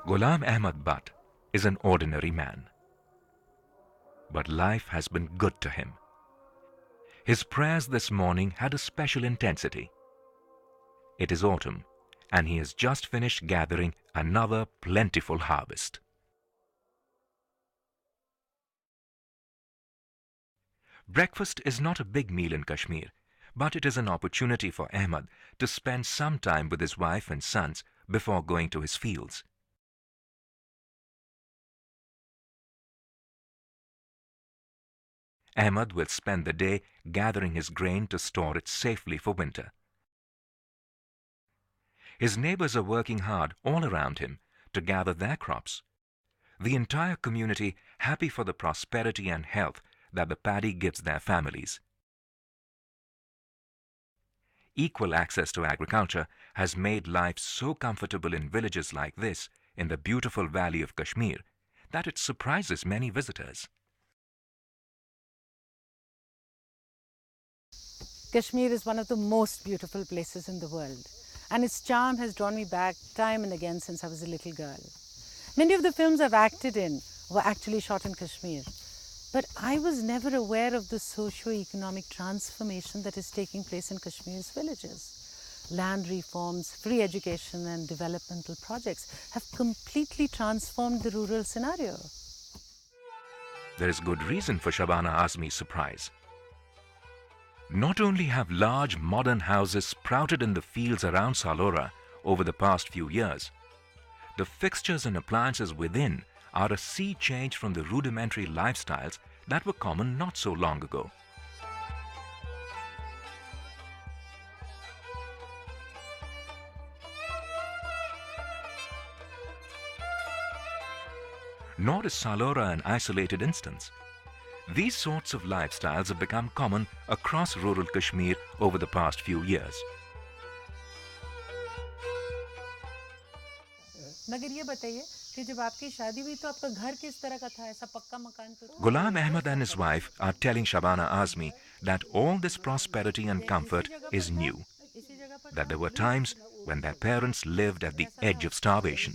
Ghulam Ahmad Butt is an ordinary man. But life has been good to him. His prayers this morning had a special intensity. It is autumn, and he has just finished gathering another plentiful harvest. Breakfast is not a big meal in Kashmir, but it is an opportunity for Ahmad to spend some time with his wife and sons before going to his fields. Ahmad will spend the day gathering his grain to store it safely for winter. His neighbors are working hard all around him to gather their crops. The entire community happy for the prosperity and health that the paddy gives their families. Equal access to agriculture has made life so comfortable in villages like this in the beautiful valley of Kashmir that it surprises many visitors. Kashmir is one of the most beautiful places in the world, and its charm has drawn me back time and again since I was a little girl. Many of the films I've acted in were actually shot in Kashmir, but I was never aware of the socio-economic transformation that is taking place in Kashmir's villages. Land reforms, free education and developmental projects have completely transformed the rural scenario. There is good reason for Shabana Azmi's surprise. Not only have large modern houses sprouted in the fields around Saloora over the past few years, the fixtures and appliances within are a sea change from the rudimentary lifestyles that were common not so long ago. Nor is Saloora an isolated instance. These sorts of lifestyles have become common across rural Kashmir over the past few years. Ghulam Ahmad and his wife are telling Shabana Azmi that all this prosperity and comfort is new, that there were times when their parents lived at the edge of starvation.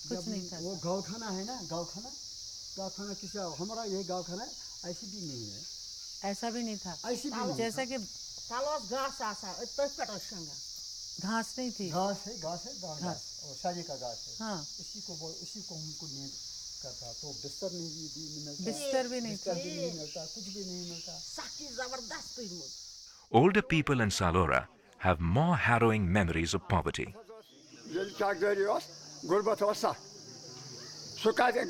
कुछ नहीं था वो गाँव खाना है ना गाँव खाना किसी हमारा ये गाँव खाना ऐसी भी नहीं है ऐसा भी नहीं था ऐसी भी जैसा कि सालों घास आसा तो पटोशंगा घास नहीं थी घास है घास और शादी का घास है हाँ इसी को हमको नींद करता तो बिस्तर भी नहीं मिलता कुछ भी नहीं मिलता साकी जबरदस्त Older people in Saloora have more harrowing memories of poverty. Gurbet was sak. Sukate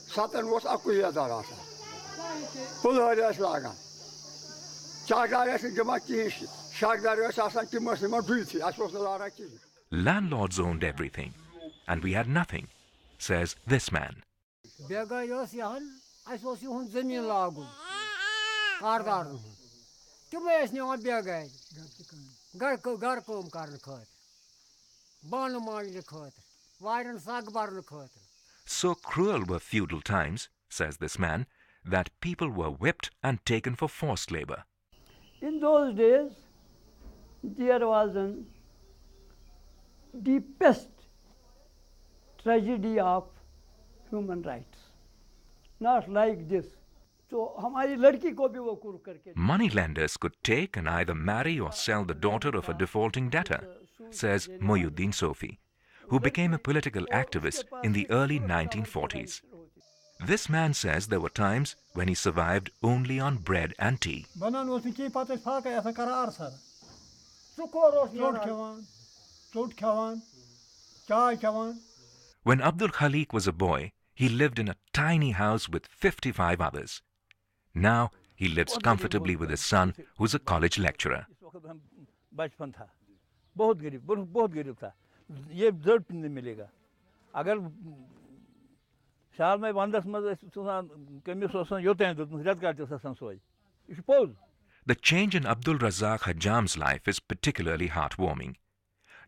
satan was akuyadar asa. Pulharias lagan. Chagarias gemakish. Chagarias asan kimasima beauty. Landlords owned everything, and we had nothing, says this man. Begayos yahan, I was you on Zemin Lagu. Kardar. Kimes no begay. Garkom karnakot. Banamali the coat. So cruel were feudal times, says this man, that people were whipped and taken for forced labor. In those days, there was a deepest tragedy of human rights. Not like this. So, moneylenders could take and either marry or sell the daughter of a defaulting debtor, says Mohyuddin Sofi, who became a political activist in the early 1940s. This man says there were times when he survived only on bread and tea. When Abdul Khalik was a boy, he lived in a tiny house with 55 others. Now he lives comfortably with his son, who's a college lecturer. ये जरूर नहीं मिलेगा अगर साल में वंदस में कमी सोचना योते हैं तो रद्द करते हैं संसोई suppose. The change in Abdul Razzaq Hajam's life is particularly heartwarming.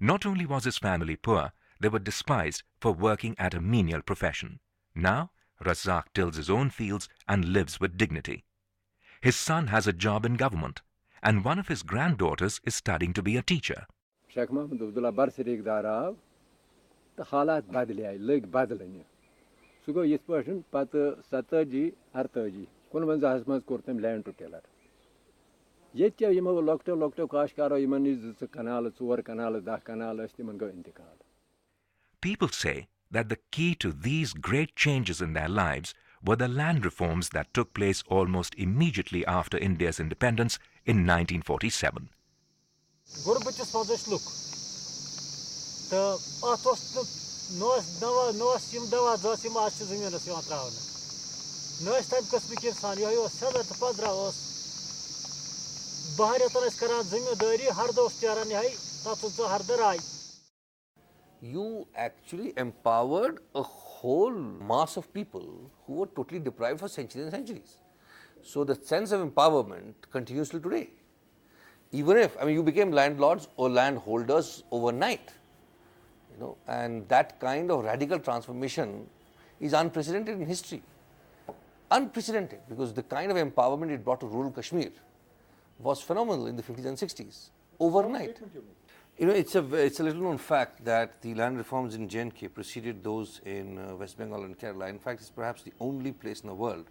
Not only was his family poor, they were despised for working at a menial profession. Now, Razzaq tills his own fields and lives with dignity. His son has a job in government, and one of his granddaughters is studying to be a teacher. Sheikh Mohammad Abdullah बरसरीकदार आव तो हालात बदले लग बदलने सह गो यथ पे पे 87-88 19 मज कोर तम लैंड टू टिलर ये यमो लकटो लकटो काश्तकारो यमन 2 कनाल 4 कनाल 10 कनाल तिमन गो इंतकाल. People say that the key to these great changes in their lives were the land reforms that took place almost immediately after India's independence in 1947. Gurbatis was look. The Atos no Simdava Zosima Sizimus Yatravana. No time Cosmic San, you said that the Padra was Baharatanas Karan Zimudari, Hardos Tiarani, Tatus Hardarai. You actually empowered a whole mass of people who were totally deprived for centuries and centuries. So the sense of empowerment continues till today. Even if, you became landlords or landholders overnight, and that kind of radical transformation is unprecedented in history. Unprecedented, because the kind of empowerment it brought to rural Kashmir was phenomenal in the 50s and 60s, overnight. It's a little known fact that the land reforms in J&K preceded those in West Bengal and Kerala. In fact, it's perhaps the only place in the world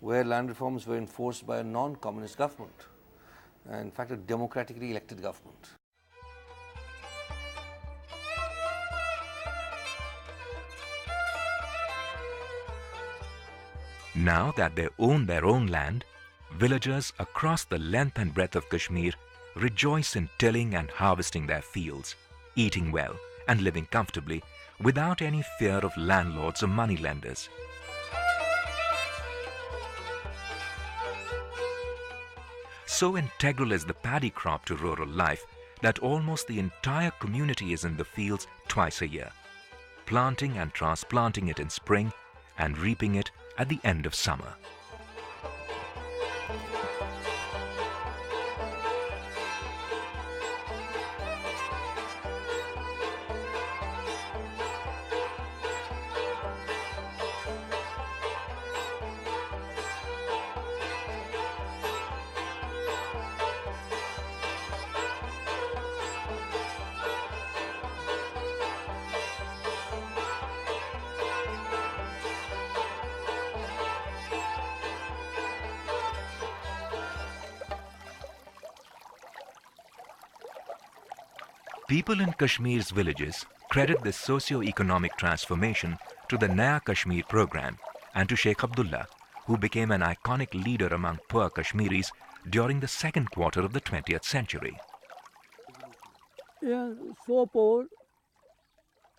where land reforms were enforced by a non-communist government. In fact, a democratically elected government. Now that they own their own land, villagers across the length and breadth of Kashmir rejoice in tilling and harvesting their fields, eating well and living comfortably without any fear of landlords or moneylenders. So integral is the paddy crop to rural life that almost the entire community is in the fields twice a year, planting and transplanting it in spring and reaping it at the end of summer. People in Kashmir's villages credit this socio-economic transformation to the Naya Kashmir program and to Sheikh Abdullah, who became an iconic leader among poor Kashmiris during the second quarter of the 20th century. Yeah, so poor,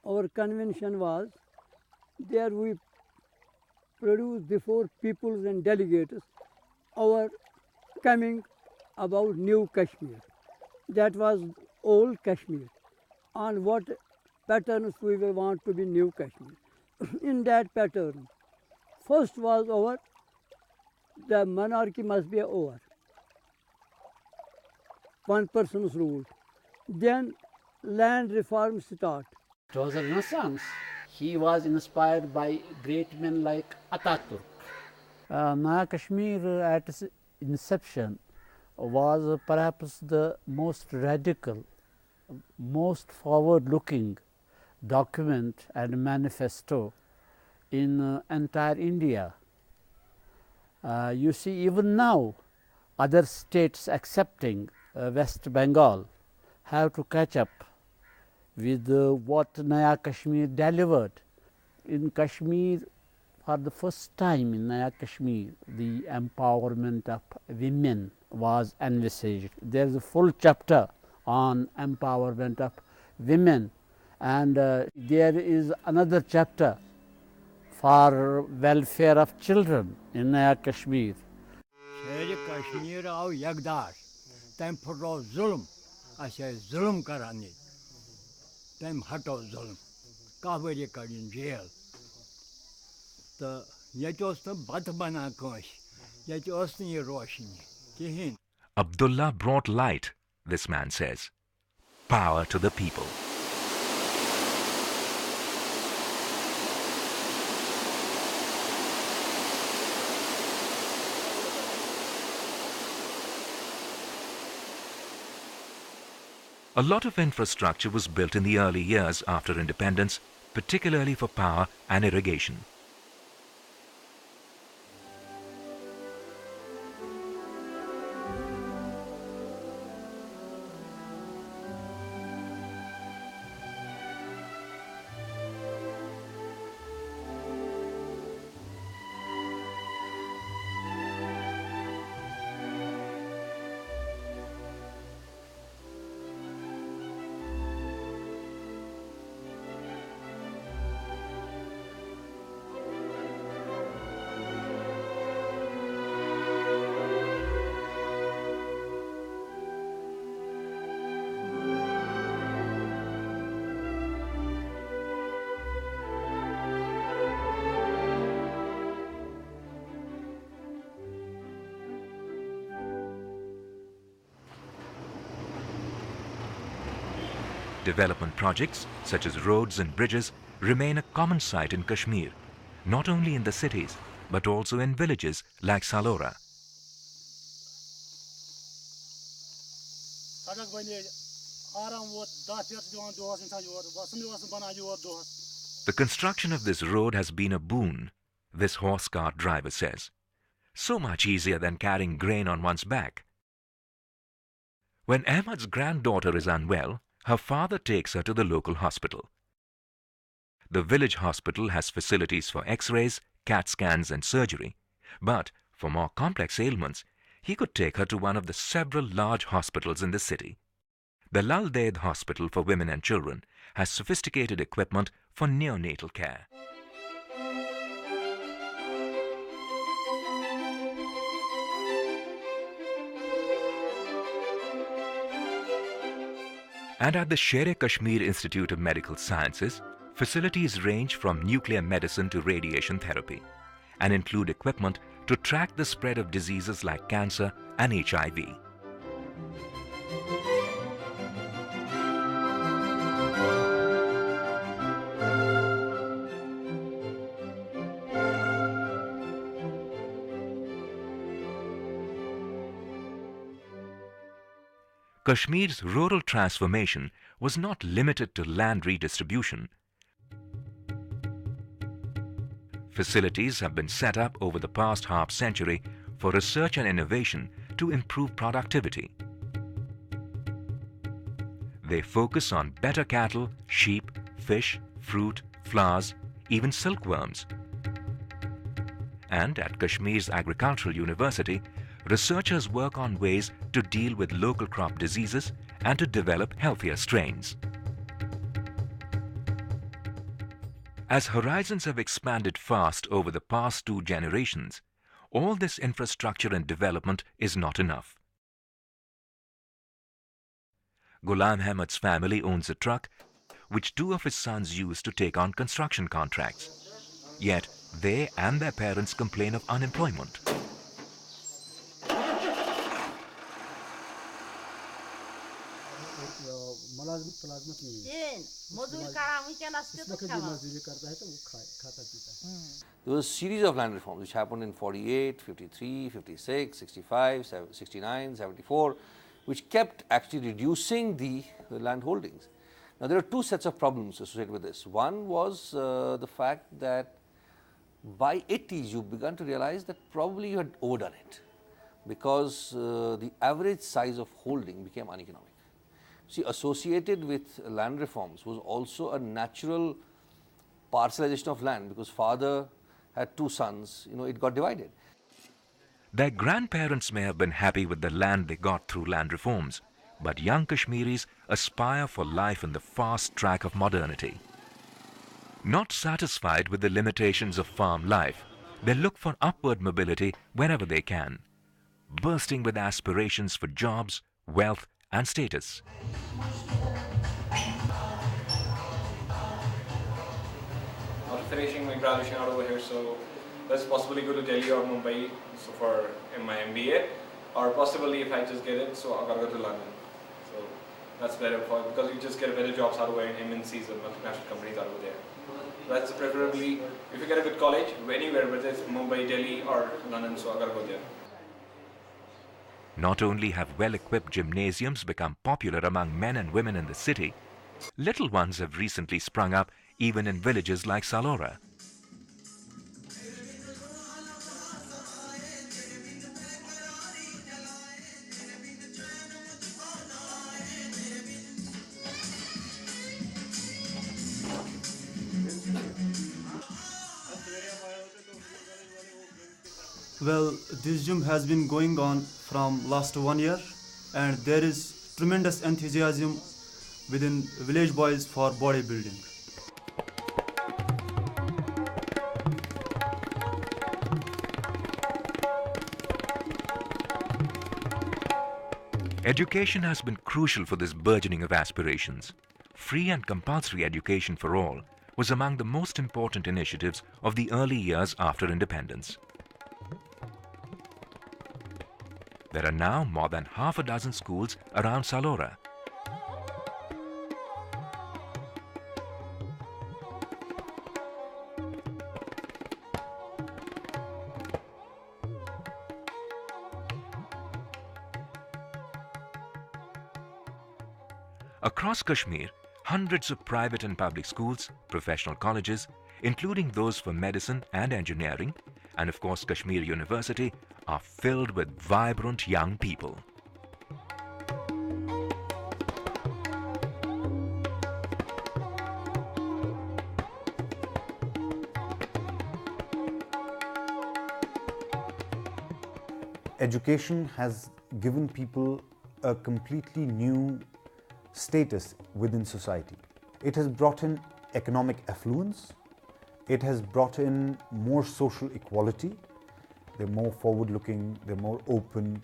our convention was, there we produced before peoples and delegates our coming about new Kashmir. That was old Kashmir, on what patterns we want to be new Kashmir. In that pattern, first was over, the monarchy must be over, one person's rule. Then land reform start. It was a renaissance. He was inspired by great men like Ataturk. Naya Kashmir at its inception was perhaps the most radical, most forward-looking document and manifesto in entire India. You see, even now, other states excepting West Bengal have to catch up with what Naya Kashmir delivered. In Kashmir, for the first time in Naya Kashmir, the empowerment of women was envisaged. There is a full chapter on empowerment of women, and there is another chapter for welfare of children in Naya Kashmir. Kashmir au yagdash, tam phuro zulm, ashe zulm karani, tam hato zulm, kahveri karin jail. The yetos the batbana kosh, yetos ni roshni, kihin. Abdullah brought light, this man says. Power to the people. A lot of infrastructure was built in the early years after independence, particularly for power and irrigation. Development projects such as roads and bridges remain a common sight in Kashmir, not only in the cities but also in villages like Saloora. The construction of this road has been a boon, this horse cart driver says. So much easier than carrying grain on one's back. When Ahmad's granddaughter is unwell, her father takes her to the local hospital. The village hospital has facilities for x-rays, CAT scans and surgery, but for more complex ailments, he could take her to one of the several large hospitals in the city. The Lal Ded Hospital for Women and Children has sophisticated equipment for neonatal care. And at the Sher-e-Kashmir Institute of Medical Sciences, facilities range from nuclear medicine to radiation therapy and include equipment to track the spread of diseases like cancer and HIV. Kashmir's rural transformation was not limited to land redistribution. Facilities have been set up over the past half century for research and innovation to improve productivity. They focus on better cattle, sheep, fish, fruit, flowers, even silkworms. And at Kashmir's Agricultural University, researchers work on ways to deal with local crop diseases and to develop healthier strains. As horizons have expanded fast over the past 2 generations, all this infrastructure and development is not enough. Ghulam Ahmad's family owns a truck which 2 of his sons use to take on construction contracts. Yet they and their parents complain of unemployment. There was a series of land reforms which happened in 48, 53, 56, 65, 69, 74, which kept actually reducing the land holdings. Now there are 2 sets of problems associated with this. One was the fact that by 80s you began to realize that probably you had overdone it, because the average size of holding became uneconomic. See, associated with land reforms was also a natural parcelization of land, because father had 2 sons, it got divided. Their grandparents may have been happy with the land they got through land reforms, but young Kashmiris aspire for life in the fast track of modernity. Not satisfied with the limitations of farm life, they look for upward mobility wherever they can, bursting with aspirations for jobs, wealth and status. After finishing my graduation out over here, so let's possibly go to Delhi or Mumbai for my MBA, or possibly if I just get it, so I gotta go to London. So that's better because you just get better jobs out over in MNCs or multinational companies out over there. That's preferably if you get a good college anywhere, whether it's Mumbai, Delhi or London, so I gotta go there. Not only have well-equipped gymnasiums become popular among men and women in the city, little ones have recently sprung up even in villages like Saloora. Well, this gym has been going on from last 1 year, and there is tremendous enthusiasm within village boys for bodybuilding. Education has been crucial for this burgeoning of aspirations. Free and compulsory education for all was among the most important initiatives of the early years after independence. There are now more than half a dozen schools around Saloora. Across Kashmir, hundreds of private and public schools, professional colleges, including those for medicine and engineering, and of course Kashmir University, are filled with vibrant young people. Education has given people a completely new status within society. It has brought in economic affluence, it has brought in more social equality, they're more forward-looking, they're more open.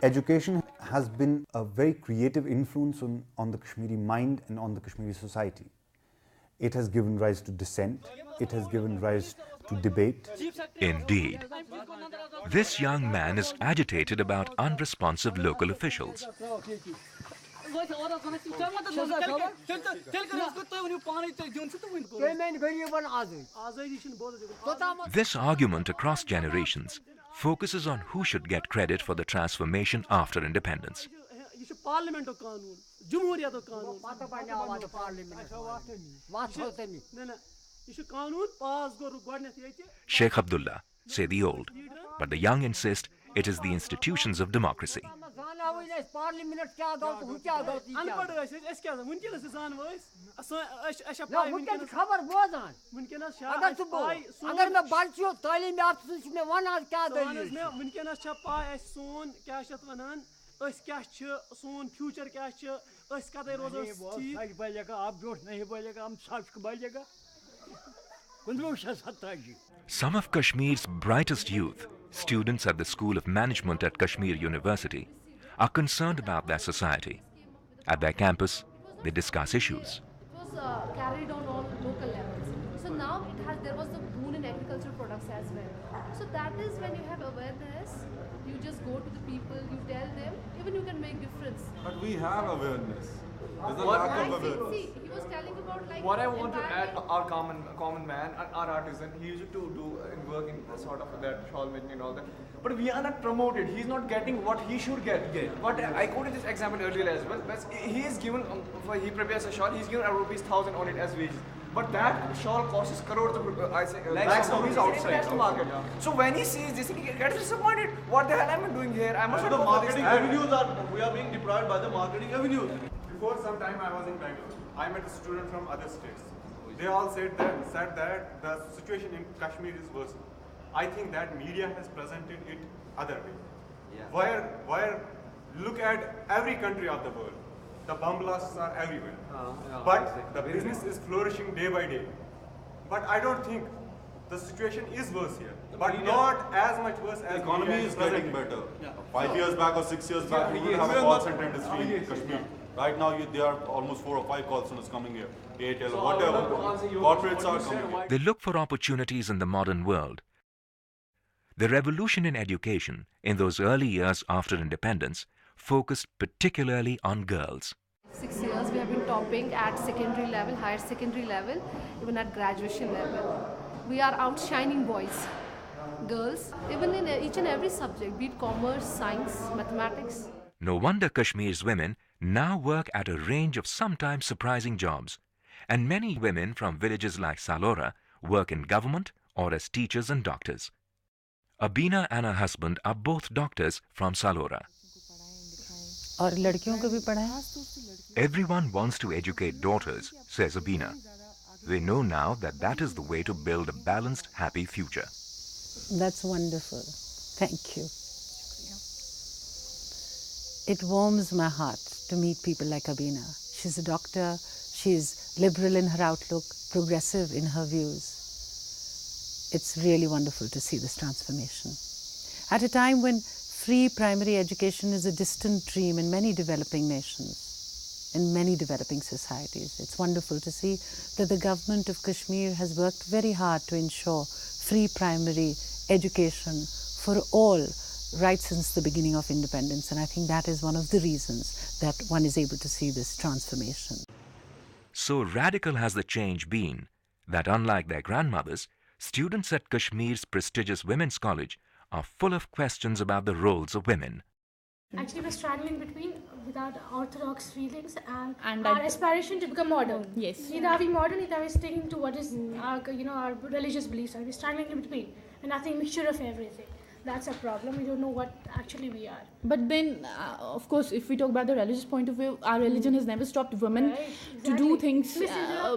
Education has been a very creative influence on the Kashmiri mind and on the Kashmiri society. It has given rise to dissent, it has given rise to debate. Indeed. This young man is agitated about unresponsive local officials. This argument across generations focuses on who should get credit for the transformation after independence. Sheikh Abdullah say the old, but the young insist it is the institutions of democracy. Some of Kashmir's brightest youth, students at the School of Management at Kashmir University, are concerned about their society. At their campus, they discuss issues. It was carried on all local levels. So now there was the boom in agricultural products as well. So that is when you have awareness, you just go to the people, you tell them, even you can make difference. But we have awareness. There's a lack of awareness. See, he was telling about like what I want to add, our common man, our artisan, he used to do work in sort of that shawl making and all that. But we are not promoted. He's not getting what he should get. But I quoted this example earlier as well. But he is given, he prepares a shawl, he's given ₹1,000 on it as wages. But that shawl costs crores of lakhs of rupees outside the market. Yeah. So when he sees this, he gets disappointed. What the hell am I doing here? I must the marketing avenues we are being deprived by the marketing avenues. Before some time I was in Bangalore. I met a student from other states. They all said that the situation in Kashmir is worse. I think that media has presented it other way. Yeah. Where look at every country of the world. The bomb blasts are everywhere. But the business is flourishing day by day. But I don't think the situation is worse here. But not as much worse as the economy is getting better. Yeah. 5 years back or 6 years back, we didn't have a call center industry in Kashmir. Right now, there are almost 4 or 5 call centers coming here. Airtel, so whatever. Corporates are coming. They look for opportunities in the modern world. The revolution in education in those early years after independence focused particularly on girls. 6 years we have been topping at secondary level, higher secondary level, even at graduation level. We are outshining boys. girls, even in each and every subject, be it commerce, science, mathematics. No wonder Kashmir's women now work at a range of sometimes surprising jobs, and many women from villages like Saloora work in government or as teachers and doctors. Abina and her husband are both doctors from Saloora. और लड़कियों को भी पढ़ाएं. Everyone wants to educate daughters, says Abina. They know now that that is the way to build a balanced, happy future. That's wonderful. Thank you. It warms my heart to meet people like Abina. She's a doctor, she's liberal in her outlook, progressive in her views. It's really wonderful to see this transformation. At a time when free primary education is a distant dream in many developing nations, in many developing societies, it's wonderful to see that the government of Kashmir has worked very hard to ensure free primary education for all right since the beginning of independence, and I think that is one of the reasons that one is able to see this transformation. So radical has the change been that unlike their grandmothers, students at Kashmir's prestigious women's college are full of questions about the roles of women. Actually, we're straddling between without orthodox feelings and our aspiration to become modern. Yes. Neither are we modern, neither are we sticking to what is our religious beliefs. We're straddling in between, and I think mixture of everything. That's a problem. We don't know what actually we are. But then, of course, if we talk about the religious point of view, our religion has never stopped women to do things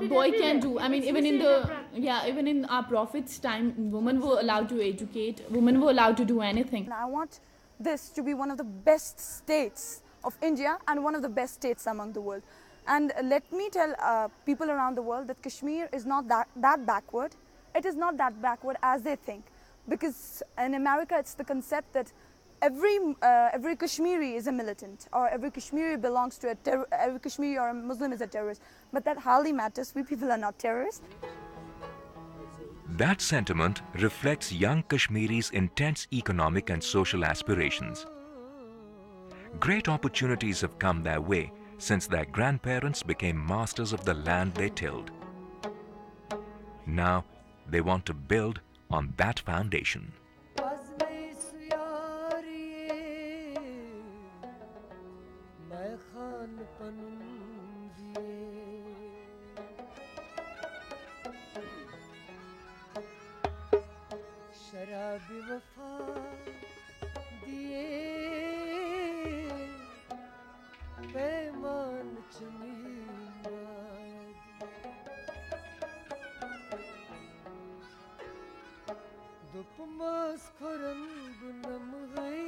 boy can do. I mean, even in our Prophet's time, women were allowed to educate. Women were allowed to do anything. I want this to be one of the best states of India and one of the best states among the world. And let me tell people around the world that Kashmir is not that backward. It is not that backward as they think. Because in America, it's the concept that every Kashmiri is a militant, or every Kashmiri belongs to every Kashmiri or a Muslim is a terrorist. But that hardly matters. We people are not terrorists. That sentiment reflects young Kashmiris' intense economic and social aspirations. Great opportunities have come their way since their grandparents became masters of the land they tilled. Now they want to build on that foundation. Dupmas koran gunam hai